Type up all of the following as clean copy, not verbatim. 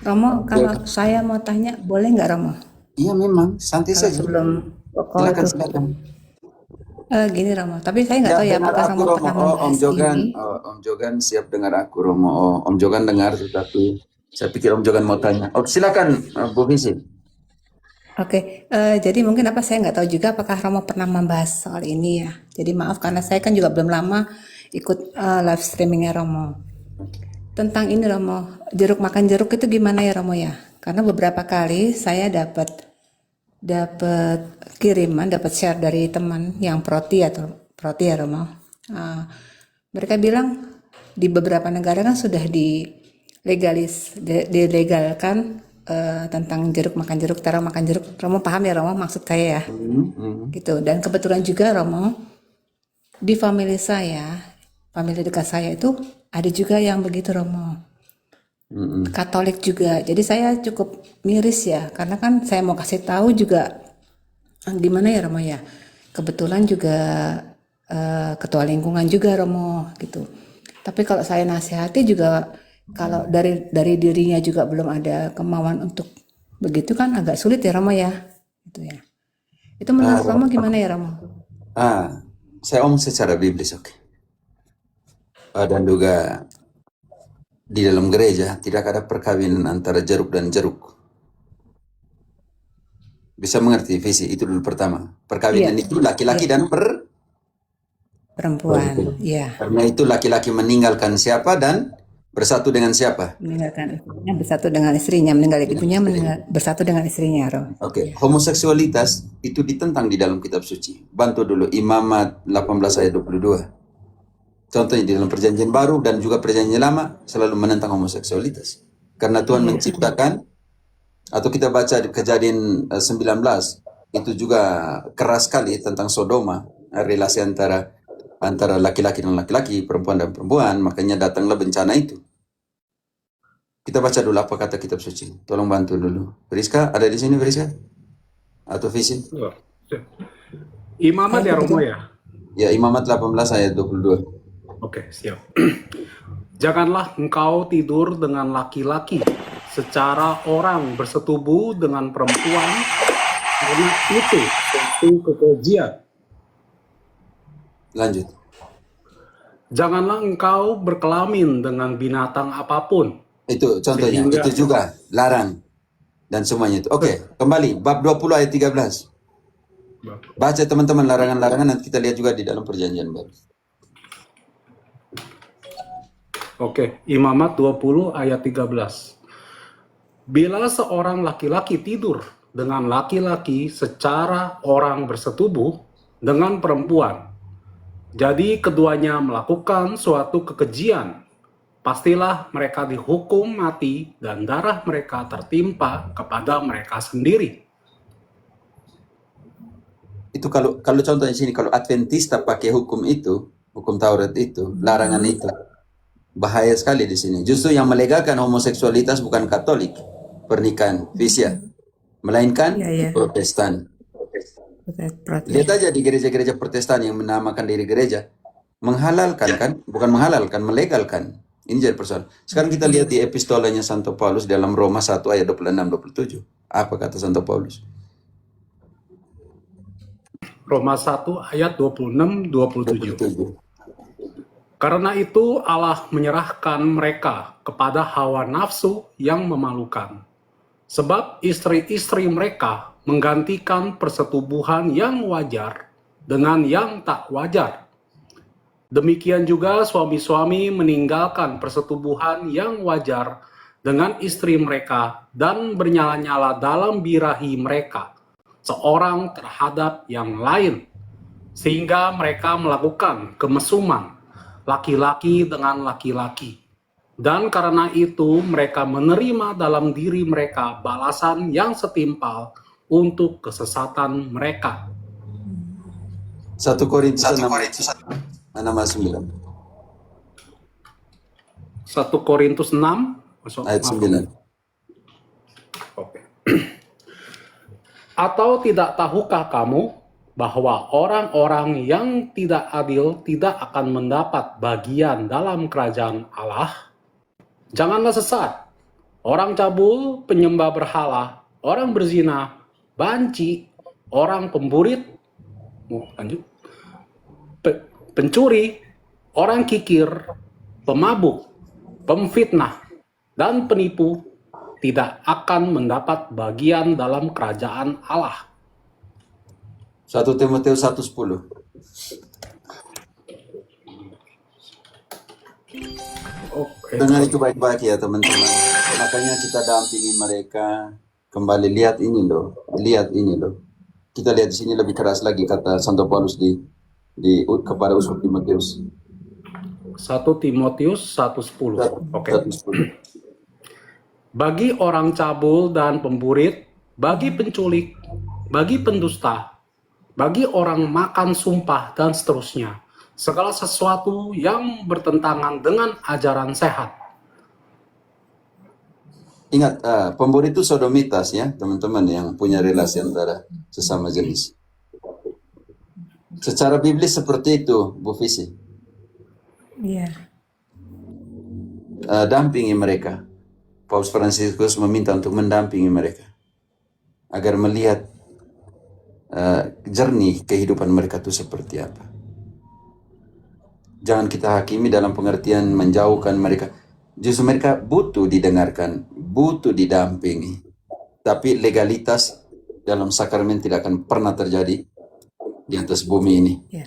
Romo, kalau Oke. saya mau tanya, boleh nggak Romo? Iya memang, santai Kalau saja. sebelum pokok Silakan, itu. silakan. Gini Romo, tapi saya nggak Siap tahu ya dengar apakah aku Romo Romo. pernah Oh Om membahas Jogan, ini. oh, Om Jogan siap dengar aku Romo. Oh Om Jogan dengar, tetapi saya pikir Om Jogan mau tanya. Oh silakan Bu Visi. Oke, jadi mungkin apa saya nggak tahu juga apakah Romo pernah membahas soal ini ya. Jadi maaf karena saya kan juga belum lama ikut live streamingnya Romo. Tentang ini Romo, jeruk makan jeruk itu gimana ya Romo ya? Karena beberapa kali saya dapat dapat kiriman, dapat share dari teman yang proti atau proti ya Romo. Uh, Mereka bilang di beberapa negara kan sudah dilegalkan tentang jeruk makan jeruk, terong makan jeruk. Romo paham ya Romo maksud saya ya? Hmm, hmm, Gitu. Dan kebetulan juga Romo di family dekat saya itu ada juga yang begitu Romo. hmm. Katolik juga. Jadi saya cukup miris ya, karena kan saya mau kasih tahu juga gimana ya Romo ya. Kebetulan juga ketua lingkungan juga Romo gitu. Tapi kalau saya nasihati juga kalau dari dirinya juga belum ada kemauan untuk begitu kan agak sulit ya Romo ya. Gitu ya. Itu menurut Romo gimana ya Romo? Ah, saya Om secara biblis, oke. Dan juga di dalam gereja tidak ada perkawinan antara jeruk dan jeruk. Bisa mengerti visi itu dulu pertama. Iya, Perkawinan itu laki-laki iya. dan Perempuan, perempuan. iya. Karena itu laki-laki meninggalkan siapa dan bersatu dengan siapa? Meninggalkan ibunya bersatu dengan istrinya, meninggal Dengan ibunya istrinya. bersatu dengan istrinya, Roh. Oke, Iya. homoseksualitas itu ditentang di dalam kitab suci. Bantu dulu Imamat 18 ayat 22. Contohnya di dalam perjanjian baru dan juga perjanjian lama selalu menentang homoseksualitas. Karena Tuhan Iya. menciptakan, atau kita baca di kejadian 19, itu juga keras sekali tentang Sodoma, relasi antara antara laki-laki dan laki-laki, perempuan dan perempuan, makanya datanglah bencana itu. Kita baca dulu apa kata kitab suci. Tolong bantu dulu. Friska, ada di sini Friska? Atau Visi? Oh, siap. Imamat Saya ya Romo kebetulan ya? Ya, Imamat 18 ayat 22. Oke, siap. Janganlah engkau tidur dengan laki-laki secara orang bersetubuh dengan perempuan, karena itu suatu kekejian. Lanjut. Janganlah engkau berkelamin dengan binatang apapun, Itu contohnya. sehingga Itu juga larang dan semuanya itu. Oke, kembali bab 20 ayat 13. Baca teman-teman larangan-larangan, nanti kita lihat juga di dalam perjanjian baru. Oke, Imamat 20 ayat 13. Bila seorang laki-laki tidur dengan laki-laki secara orang bersetubuh dengan perempuan, jadi keduanya melakukan suatu kekejian, pastilah mereka dihukum mati dan darah mereka tertimpa kepada mereka sendiri. Itu kalau kalau contohnya sini, kalau Adventista pakai hukum itu, hukum Taurat itu, larangan itu, bahaya sekali di sini. Justru yang melegalkan homoseksualitas bukan Katolik, pernikahan Visia, melainkan iya ya, Protestan. proti Lihat ya. aja di gereja-gereja Protestan yang menamakan diri gereja, menghalalkan kan, bukan menghalalkan, melegalkan. Ini jadi persoalan. Sekarang kita lihat di epistolanya Santo Paulus dalam Roma 1 ayat 26-27. Apa kata Santo Paulus? Roma 1 ayat 26-27. 27. Karena itu Allah menyerahkan mereka kepada hawa nafsu yang memalukan. Sebab istri-istri mereka menggantikan persetubuhan yang wajar dengan yang tak wajar. Demikian juga suami-suami meninggalkan persetubuhan yang wajar dengan istri mereka dan bernyala-nyala dalam birahi mereka, seorang terhadap yang lain, sehingga mereka melakukan kemesuman laki-laki dengan laki-laki. Dan karena itu mereka menerima dalam diri mereka balasan yang setimpal untuk kesesatan mereka. 1 Korintus 6 ayat 9. 1 Korintus 6 Ayat 9. Oke. Atau tidak tahukah kamu bahwa orang-orang yang tidak adil tidak akan mendapat bagian dalam kerajaan Allah? Janganlah sesat. orang cabul, penyembah berhala, orang berzina, banci, orang pemburit, lanjut, pencuri, orang kikir, pemabuk, pemfitnah, dan penipu tidak akan mendapat bagian dalam kerajaan Allah. 1 Timotius 1:10. Dengar itu baik-baik ya teman-teman. Makanya kita dampingi mereka. Kembali lihat ini loh. Kita lihat di sini lebih keras lagi kata Santo Paulus kepada uskup Timotius. 1 Timotius 1:10. Oke. 1:10. Bagi orang cabul dan pemburit, bagi penculik, bagi pendusta, bagi orang makan sumpah dan seterusnya, segala sesuatu yang bertentangan dengan ajaran sehat. Ingat, pemburit itu sodomitas ya teman-teman yang punya relasi antara sesama jenis. Secara biblis seperti itu, Bu Visi. Iya. Dampingi mereka. Paus Fransiskus meminta untuk mendampingi mereka agar melihat jernih kehidupan mereka itu seperti apa. Jangan kita hakimi dalam pengertian menjauhkan mereka. Justru mereka butuh didengarkan, butuh didampingi. Tapi legalitas dalam sakramen tidak akan pernah terjadi di atas bumi ini. Ya.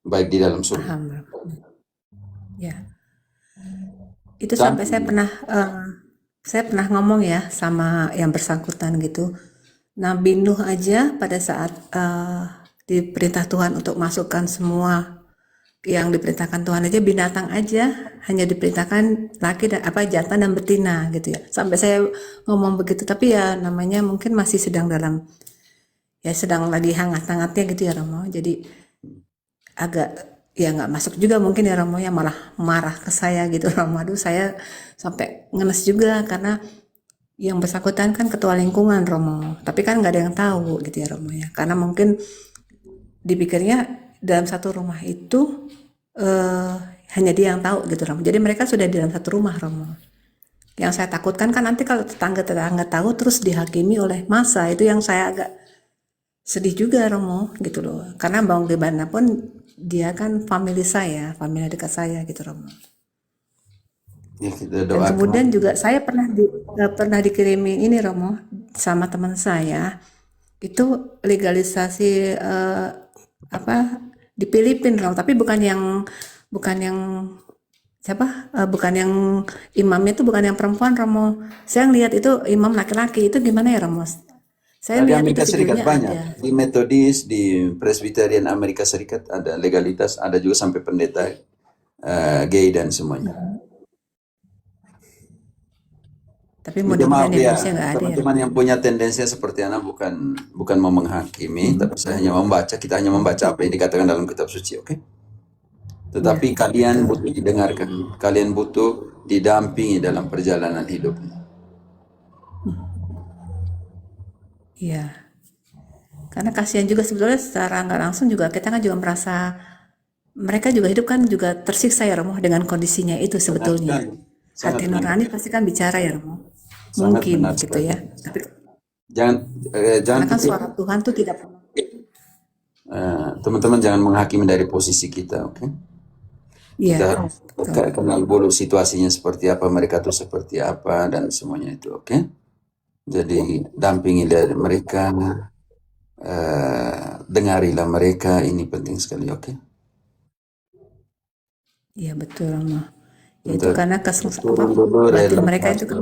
Baik di dalam surga. Paham, Bro. Ya. Itu sampai saya pernah ngomong ya sama yang bersangkutan gitu. Nabi Nuh aja pada saat diperintah Tuhan untuk masukkan semua yang diperintahkan Tuhan aja, binatang aja hanya diperintahkan laki dan jantan dan betina gitu ya. Sampai saya ngomong begitu, tapi ya namanya mungkin masih sedang lagi hangat-hangatnya gitu ya Romo. Jadi agak ya nggak masuk juga mungkin ya Romo ya, malah marah ke saya gitu Romo. Aduh, saya sampai ngenes juga karena yang bersangkutan kan ketua lingkungan Romo, tapi kan nggak ada yang tahu gitu ya Romo ya, karena mungkin dipikirnya dalam satu rumah itu hanya dia yang tahu gitu Romo. Jadi mereka sudah di dalam satu rumah Romo. Yang saya takutkan kan nanti kalau tetangga-tetangga tahu terus dihakimi oleh massa, itu yang saya agak sedih juga Romo gitu loh. Karena Bang Gebana pun dia kan family dekat saya gitu Romo. Ya, kita Dan doakan. kemudian juga saya pernah dikirimin ini Romo sama teman saya, itu legalisasi di Filipina Romo, tapi bukan yang imamnya itu bukan yang perempuan Romo. Saya ngelihat itu imam laki-laki, itu gimana ya Romo? Saya Di lihat Amerika itu Serikat videonya banyak. ada. Di Metodis, di Presbyterian Amerika Serikat ada legalitas, ada juga sampai pendeta gay dan semuanya. Tapi Minta maaf mudah-mudahan di ya, Indonesia nggak ada ya. teman-teman yang punya tendensinya seperti Ana bukan mau menghakimi, tapi saya hanya membaca. Kita hanya membaca apa yang dikatakan dalam kitab suci, oke? Tetapi kalian butuh didengarkan, kalian butuh didampingi dalam perjalanan hidup. Iya. Karena kasihan juga sebetulnya secara nggak langsung juga kita kan juga merasa mereka juga hidup kan juga tersiksa ya Romo dengan kondisinya itu sebetulnya. Sangat Hati benar. nurani pasti kan bicara ya Romo. Sangat Mungkin benar gitu sekali. ya. Tapi Jangan karena kan pikir, suara Tuhan tuh tidak pernah. teman-teman jangan menghakimi dari posisi kita, oke? Iya. Kita kenal dulu situasinya seperti apa, mereka tuh seperti apa dan semuanya itu, oke? Jadi dampingi dari mereka, dengarilah mereka, ini penting sekali, oke? Iya betul Romo. Ya itu Bentar. karena Turun dulu batin relok mereka itu kan.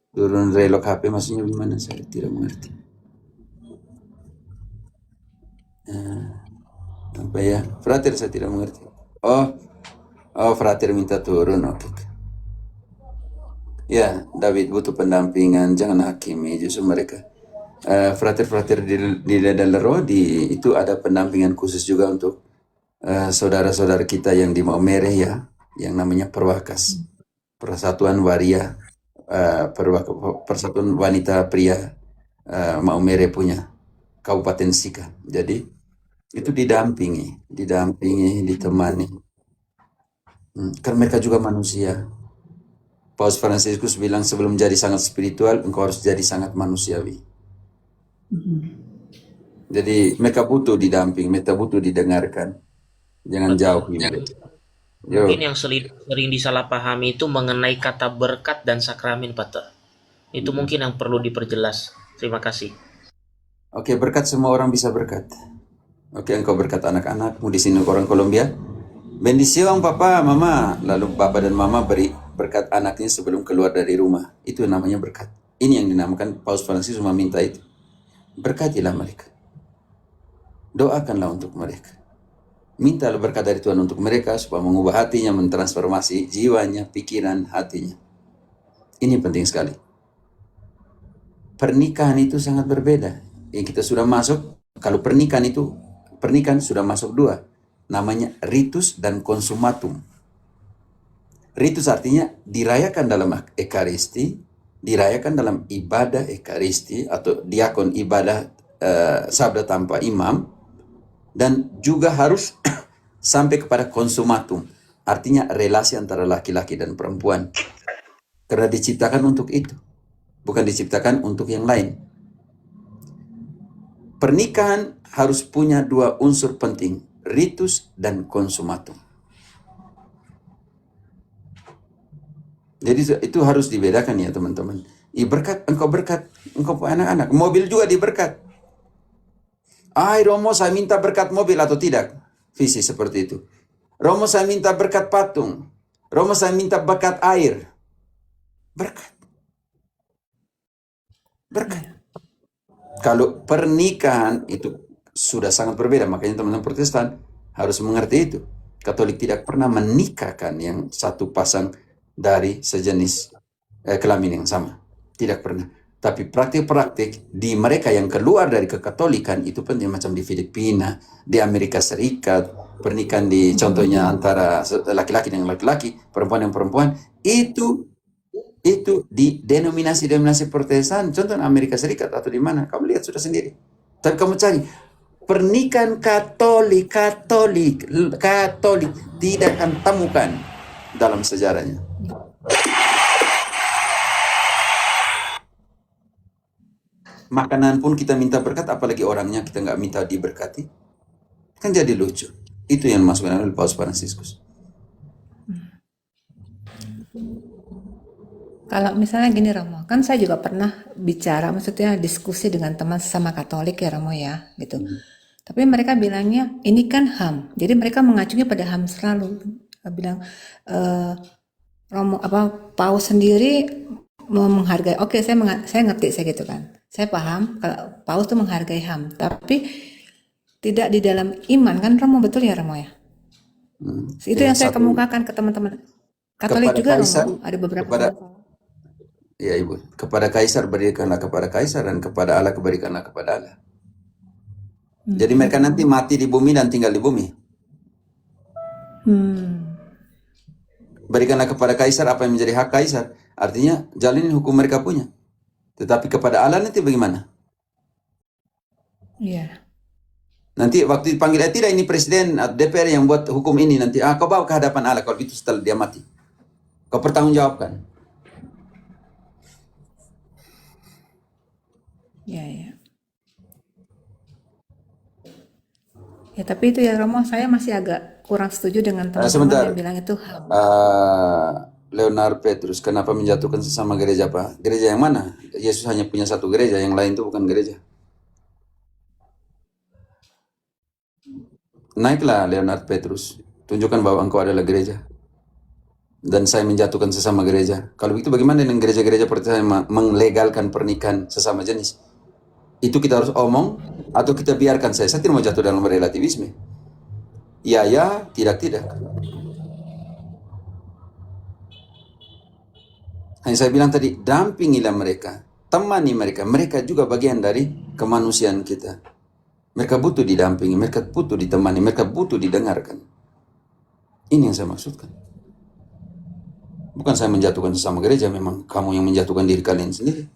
Turun relok HP maksudnya gimana? Saya tidak mengerti. Apa ya? Frater saya tidak mengerti. Oh, Frater minta turun, oke. Ya, David butuh pendampingan, jangan hakimi justru mereka. Frater-frater di Ledalero itu ada pendampingan khusus juga untuk saudara-saudara kita yang di Maumere ya, yang namanya Perwakas, Persatuan Waria, Persatuan Wanita Pria Maumere punya Kabupaten Sika. Jadi itu didampingi, ditemani. Karena mereka juga manusia. Paus Fransiskus bilang sebelum jadi sangat spiritual, engkau harus jadi sangat manusiawi. Jadi mereka butuh didamping, mereka butuh didengarkan. Jangan jauh. Yo. Mungkin yang sering disalahpahami itu mengenai kata berkat dan sakramen, Pater. Itu mungkin yang perlu diperjelas. Terima kasih. Oke, berkat semua orang bisa berkat. Oke, engkau berkat anak-anakmu di sini orang Kolombia. Bendición papa, mama. Lalu papa dan mama beri berkat anaknya sebelum keluar dari rumah. Itu namanya berkat. Ini yang dinamakan Paus Fransiskus meminta itu. Berkatilah mereka. Doakanlah untuk mereka. Mintalah berkat dari Tuhan untuk mereka supaya mengubah hatinya, mentransformasi jiwanya, pikiran, hatinya. Ini penting sekali. Pernikahan itu sangat berbeda. Yang kita sudah masuk, kalau pernikahan sudah masuk dua. Namanya ritus dan konsumatum. Ritus artinya dirayakan dalam ekaristi, dirayakan dalam ibadah ekaristi atau diakon ibadah sabda tanpa imam, dan juga harus sampai kepada konsumatum, artinya relasi antara laki-laki dan perempuan. Karena diciptakan untuk itu, bukan diciptakan untuk yang lain. Pernikahan harus punya dua unsur penting, ritus dan konsumatum. Jadi itu harus dibedakan ya teman-teman. Berkat, engkau anak-anak. Mobil juga diberkat. Romo saya minta berkat mobil atau tidak? Visi seperti itu. Romo saya minta berkat patung. Romo saya minta berkat air. Berkat. Berkat. Kalau pernikahan itu sudah sangat berbeda. Makanya teman-teman Protestan harus mengerti itu. Katolik tidak pernah menikahkan yang satu pasang dari sejenis kelamin yang sama. Tidak pernah. Tapi praktik-praktik di mereka yang keluar dari kekatolikan itu penting, macam di Filipina, di Amerika Serikat, pernikahan di contohnya antara laki-laki dengan laki-laki, perempuan dengan perempuan, itu di denominasi Protestan, contoh Amerika Serikat atau di mana, kamu lihat sudah sendiri. Tapi kamu cari pernikahan Katolik tidak akan temukan dalam sejarahnya. Makanan pun kita minta berkat, apalagi orangnya kita nggak minta diberkati, kan jadi lucu. Itu yang dimasukkan oleh Paus Fransiskus. Kalau misalnya gini Romo, kan saya juga pernah bicara, maksudnya diskusi dengan teman sesama Katolik ya Romo ya, gitu. Tapi mereka bilangnya ini kan HAM, jadi mereka mengacunya pada HAM selalu. Bilang Romo Paus sendiri menghargai. Oke, saya ngerti saya gitu kan. Saya paham kalau Paus itu menghargai HAM, tapi tidak di dalam iman kan Romo, betul ya Romo ya? Itu yang saya kemukakan ke teman-teman Katolik juga Romo, ada beberapa ya Ibu, kepada Kaisar berikanlah kepada Kaisar dan kepada Allah berikanlah kepada Allah. Jadi mereka nanti mati di bumi dan tinggal di bumi. Berikanlah kepada Kaisar apa yang menjadi hak Kaisar. Artinya jalanin hukum mereka punya. Tetapi kepada Allah nanti bagaimana? Iya. Nanti waktu dipanggil, tidak ini presiden DPR yang buat hukum ini, nanti kau bawa ke hadapan Allah kalau itu setelah dia mati. Kau pertanggungjawabkan. Ya. Ya tapi itu ya Romo, saya masih agak kurang setuju dengan teman-teman yang bilang itu HAM. Leonard Petrus, kenapa menjatuhkan sesama gereja Pak? Gereja yang mana? Yesus hanya punya satu gereja, yang lain itu bukan gereja. Naiklah Leonard Petrus, tunjukkan bahwa engkau adalah gereja. Dan saya menjatuhkan sesama gereja. Kalau begitu bagaimana dengan gereja-gereja Protestan yang melegalkan pernikahan sesama jenis? Itu kita harus omong atau kita biarkan saya tidak mau jatuh dalam relativisme. Ya, tidak. Hanya saya bilang tadi, dampingilah mereka, temani mereka. Mereka juga bagian dari kemanusiaan kita. Mereka butuh didampingi, mereka butuh ditemani, mereka butuh didengarkan. Ini yang saya maksudkan. Bukan saya menjatuhkan sesama gereja, memang kamu yang menjatuhkan diri kalian sendiri.